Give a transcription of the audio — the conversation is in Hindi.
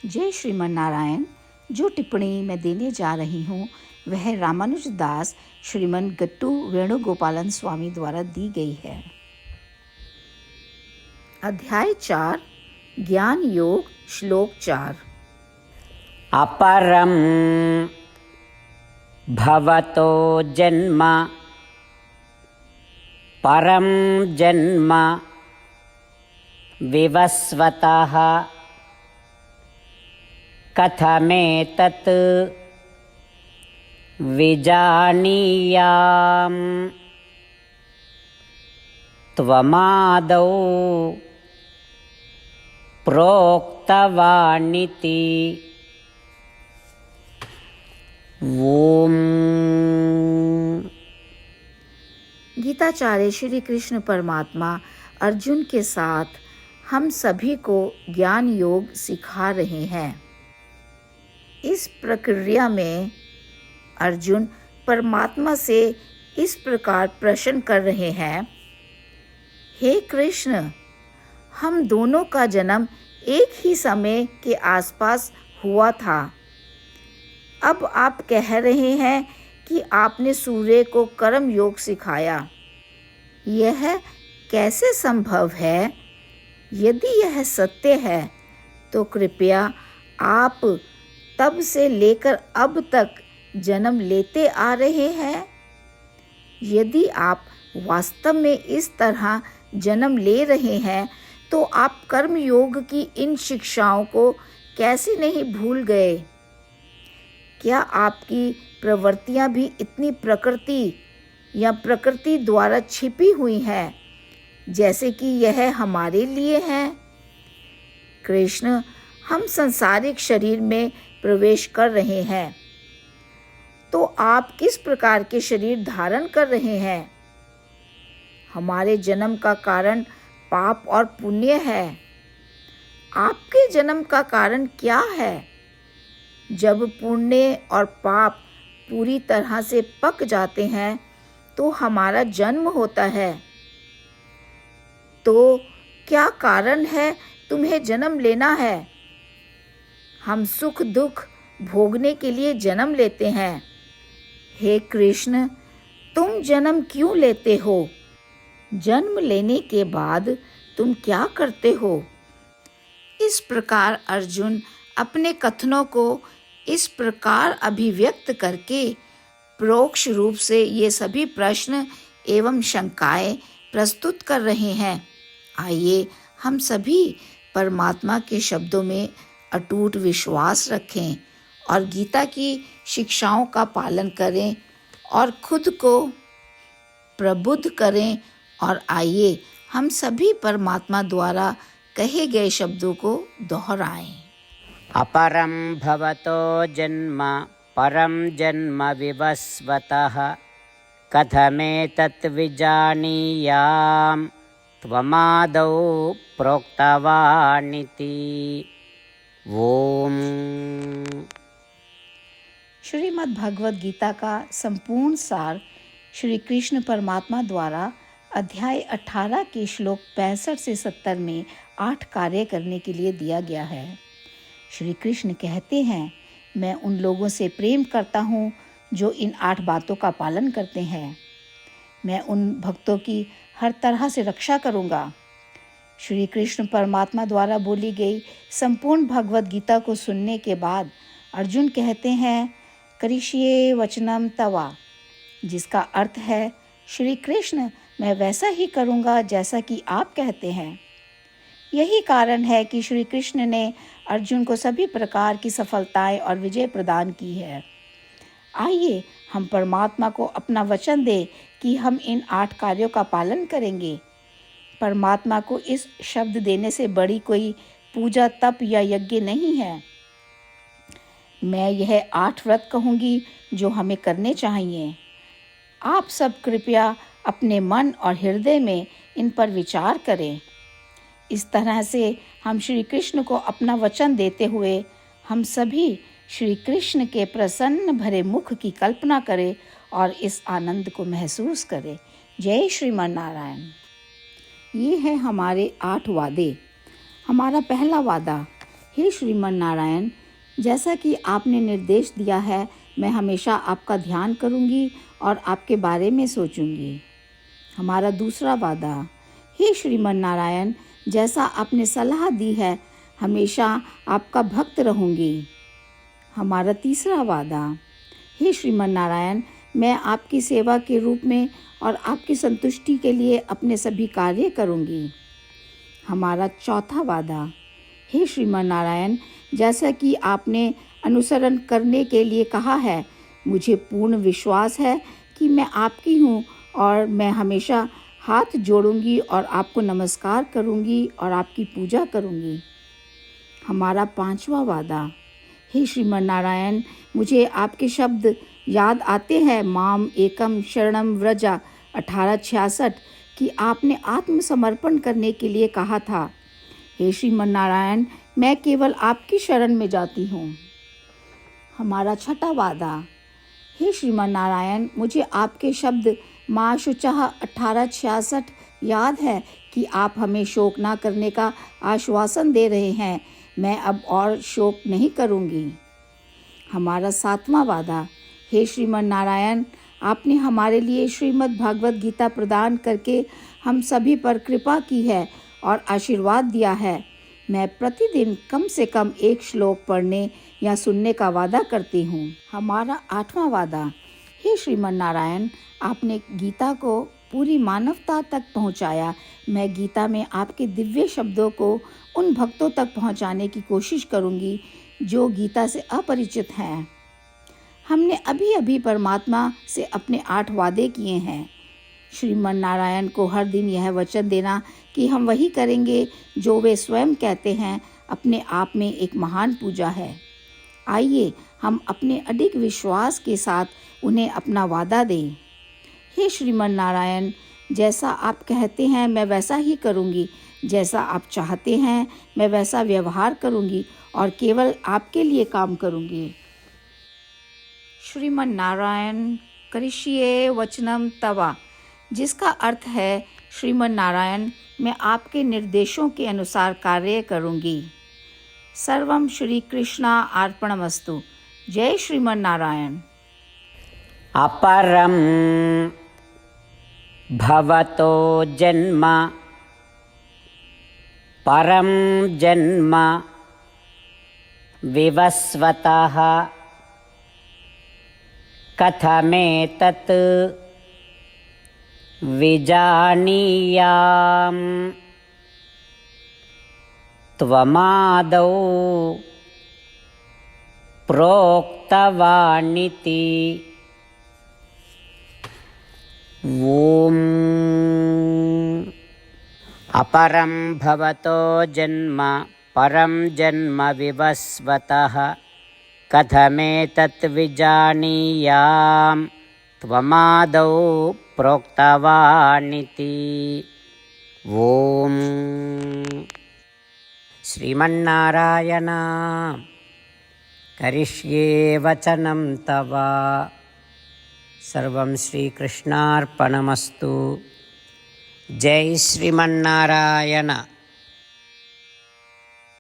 जय श्रीमन नारायण। जो टिप्पणी मैं देने जा रही हूँ वह रामानुज दास श्रीमन गट्टू वेणुगोपालन स्वामी द्वारा दी गई है। अध्याय 4 ज्ञान योग श्लोक 4। अपरं भवतो जन्म परं जन्म विवस्वतः कथमेतत् विजानीयाम् त्वमादौ प्रोक्तवानिति। ओम। गीताचार्य श्री कृष्ण परमात्मा अर्जुन के साथ हम सभी को ज्ञान योग सिखा रहे हैं। इस प्रक्रिया में अर्जुन परमात्मा से इस प्रकार प्रश्न कर रहे हैं, हे कृष्ण, हम दोनों का जन्म एक ही समय के आसपास हुआ था। अब आप कह रहे हैं कि आपने सूर्य को कर्म योग सिखाया। यह कैसे संभव है? यदि यह सत्य है तो कृपया आप तब से लेकर अब तक जन्म लेते आ रहे हैं। यदि आप वास्तव में इस तरह जन्म ले रहे हैं तो आप कर्म योग की इन शिक्षाओं को कैसे नहीं भूल गए? क्या आपकी प्रवृत्तियां भी इतनी प्रकृति या प्रकृति द्वारा छिपी हुई हैं जैसे कि यह हमारे लिए है? कृष्ण, हम सांसारिक शरीर में प्रवेश कर रहे हैं तो आप किस प्रकार के शरीर धारण कर रहे हैं? हमारे जन्म का कारण पाप और पुण्य है। आपके जन्म का कारण क्या है? जब पुण्य और पाप पूरी तरह से पक जाते हैं तो हमारा जन्म होता है। तो क्या कारण है तुम्हें जन्म लेना है? हम सुख दुख भोगने के लिए जन्म लेते हैं। हे कृष्ण, तुम जन्म क्यों लेते हो? जन्म लेने के बाद तुम क्या करते हो? इस प्रकार अर्जुन अपने कथनों को इस प्रकार अभिव्यक्त करके परोक्ष रूप से ये सभी प्रश्न एवं शंकाएं प्रस्तुत कर रहे हैं। आइए हम सभी परमात्मा के शब्दों में अटूट विश्वास रखें और गीता की शिक्षाओं का पालन करें और खुद को प्रबुद्ध करें। और आइए हम सभी परमात्मा द्वारा कहे गए शब्दों को दोहराएं। अपरं भवतो जन्म परं जन्म विवस्वतः कथमेतत् विजानीयाम् त्वमादौ प्रोक्तवानिति। ओम। श्रीमद् भगवद गीता का संपूर्ण सार श्री कृष्ण परमात्मा द्वारा अध्याय 18 के श्लोक 65 से 70 में 8 कार्य करने के लिए दिया गया है। श्री कृष्ण कहते हैं, मैं उन लोगों से प्रेम करता हूँ जो इन 8 बातों का पालन करते हैं। मैं उन भक्तों की हर तरह से रक्षा करूँगा। श्री कृष्ण परमात्मा द्वारा बोली गई संपूर्ण भगवद गीता को सुनने के बाद अर्जुन कहते हैं, करिष्ये वचनम तवा, जिसका अर्थ है, श्री कृष्ण, मैं वैसा ही करूँगा जैसा कि आप कहते हैं। यही कारण है कि श्री कृष्ण ने अर्जुन को सभी प्रकार की सफलताएं और विजय प्रदान की है। आइए हम परमात्मा को अपना वचन दें कि हम इन 8 कार्यों का पालन करेंगे। परमात्मा को इस शब्द देने से बड़ी कोई पूजा तप या यज्ञ नहीं है। मैं यह 8 व्रत कहूँगी जो हमें करने चाहिए। आप सब कृपया अपने मन और हृदय में इन पर विचार करें। इस तरह से हम श्री कृष्ण को अपना वचन देते हुए हम सभी श्री कृष्ण के प्रसन्न भरे मुख की कल्पना करें और इस आनंद को महसूस करें। जय श्रीमन नारायण। ये हैं हमारे 8 वादे। हमारा पहला वादा, हे श्रीमन नारायण, जैसा कि आपने निर्देश दिया है, मैं हमेशा आपका ध्यान करूंगी और आपके बारे में सोचूंगी। हमारा दूसरा वादा, हे श्रीमन नारायण, जैसा आपने सलाह दी है, हमेशा आपका भक्त रहूंगी। हमारा तीसरा वादा, हे श्रीमन नारायण, मैं आपकी सेवा के रूप में और आपकी संतुष्टि के लिए अपने सभी कार्य करूंगी। हमारा चौथा वादा, हे श्रीमन नारायण, जैसा कि आपने अनुसरण करने के लिए कहा है, मुझे पूर्ण विश्वास है कि मैं आपकी हूँ और मैं हमेशा हाथ जोड़ूंगी और आपको नमस्कार करूंगी और आपकी पूजा करूंगी। हमारा पांचवा वादा, हे श्रीमन नारायण, मुझे आपके शब्द याद आते हैं, माम एकम शरणम व्रजा 1866, कि आपने आत्मसमर्पण करने के लिए कहा था। हे श्रीमन नारायण, मैं केवल आपकी शरण में जाती हूँ। हमारा छठा वादा, हे श्रीमन नारायण, मुझे आपके शब्द माँ शुचः 1866 याद है कि आप हमें शोक ना करने का आश्वासन दे रहे हैं। मैं अब और शोक नहीं करूँगी। हमारा सातवां वादा, हे श्रीमन नारायण, आपने हमारे लिए श्रीमद् भागवत गीता प्रदान करके हम सभी पर कृपा की है और आशीर्वाद दिया है। मैं प्रतिदिन कम से कम एक श्लोक पढ़ने या सुनने का वादा करती हूँ। हमारा आठवां वादा, हे श्रीमन नारायण, आपने गीता को पूरी मानवता तक पहुँचाया। मैं गीता में आपके दिव्य शब्दों को उन भक्तों तक पहुँचाने की कोशिश करूँगी जो गीता से अपरिचित हैं। हमने अभी अभी परमात्मा से अपने 8 वादे किए हैं। श्रीमन नारायण को हर दिन यह वचन देना कि हम वही करेंगे जो वे स्वयं कहते हैं, अपने आप में एक महान पूजा है। आइए हम अपने अडिग विश्वास के साथ उन्हें अपना वादा दें। हे श्रीमन नारायण, जैसा आप कहते हैं मैं वैसा ही करूँगी, जैसा आप चाहते हैं मैं वैसा व्यवहार करूँगी और केवल आपके लिए काम करूँगी। श्रीमन नारायण करिष्ये वचनम तवा, जिसका अर्थ है, श्रीमन नारायण, मैं आपके निर्देशों के अनुसार कार्य करूँगी। सर्वम श्री कृष्णा अर्पणमस्तु। जय श्रीमन नारायण। अपरं भवतो जन्म परं जन्म विवस्वतः कथमेतत् विजानीयाम् त्वमादौ प्रोक्तवानिति। ॐ अपरं भवतो जन्म परं जन्म विवस्वतः कथमेतत् विजानीयाम् त्वमादौ प्रोक्तवानिति। ॐ श्रीमन्नारायण करिष्ये वचनं तव। सर्वं श्रीकृष्णार्पणमस्तु। जय श्रीमन्नारायण।